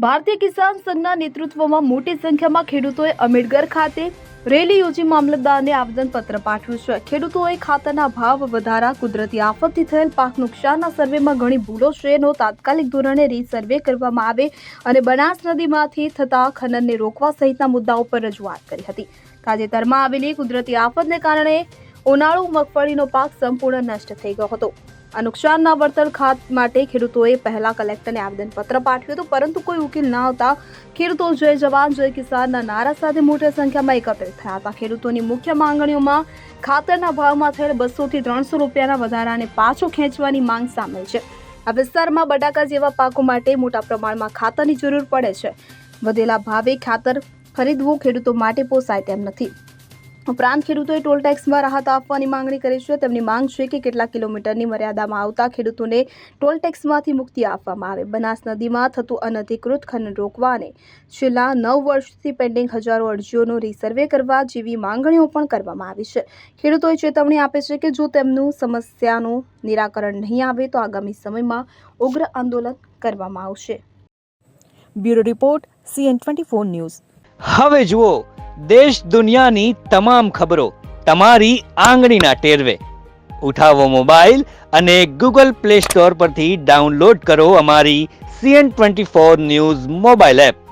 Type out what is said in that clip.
ભારતીય કિસાન સંઘના નેતૃત્વમાં મોટી સંખ્યામાં ખેડૂતોએ અમીરગઢ ખાતે રેલી યોજી મામલતદારને આવેદનપત્ર પાઠવ્યું છે. ખેડૂતોએ ખાતરના ભાવ વધારા, કુદરતી આફતથી થયેલ પાક નુકસાનના સર્વેમાં ઘણી ભૂલો છે નો તાત્કાલિક ધોરણે રીસર્વે કરવામાં આવે અને બનાસ નદીમાંથી થતા ખનનને રોકવા સહિતના મુદ્દાઓ પર રજૂઆત કરી હતી. તાજેતરમાં આવેલી કુદરતી આફતને કારણે ઉનાળુ મગફળીનો પાક સંપૂર્ણ નષ્ટ થઈ ગયો હતો. આ નુકસાનના વળતર ખાત માટે ખેડૂતોએ પહેલા કલેક્ટરને આવેદનપત્ર પાઠવ્યું હતું, પરંતુ કોઈ ઉકેલ ન આવતા ખેડૂતો જય જવાન જય કિસાનના નારા સાથે મોટી સંખ્યામાં એકત્રિત થયા હતા. ખેડૂતોની મુખ્ય માંગણીઓમાં ખાતરના ભાવમાં થયેલ 200 થી 300 રૂપિયાના વધારાને પાછો ખેંચવાની માંગ સામેલ છે. આ વિસ્તારમાં બટાકા જેવા પાકો માટે મોટા પ્રમાણમાં ખાતરની જરૂર પડે છે. વધેલા ભાવે ખાતર ખરીદવું ખેડૂતો માટે પોસાય તેમ નથી. ઉપરાંત ખેડૂતોએ ટોલ ટેક્સમાં રાહત આપવાની માંગણી કરી છે. તેમની માંગ છે કે કેટલાક કિલોમીટરની મર્યાદામાં આવતા ખેડૂતોને ટોલ ટેક્સમાંથી મુક્તિ આપવામાં આવે. બનાસ નદીમાં થતું અનધિકૃત ખનન રોકવા અને છેલ્લા 9 વર્ષથી પેન્ડિંગ હજારો અરજીઓનો રીસર્વે કરવા જેવી માંગણીઓ પણ કરવામાં આવી છે. ખેડૂતોએ ચેતવણી આપે છે કે જો તેમનું સમસ્યાનું નિરાકરણ નહીં આવે તો આગામી સમયમાં ઉગ્ર આંદોલન કરવામાં આવશે. Bureau report CN24 news. હવે જુઓ દેશ દુનિયાની તમામ ખબરો તમારી આંગળીના ટેરવે. ઉઠાવો મોબાઈલ અને Google Play Store પરથી ડાઉનલોડ કરો અમારી CN24 ન્યૂઝ મોબાઈલ એપ.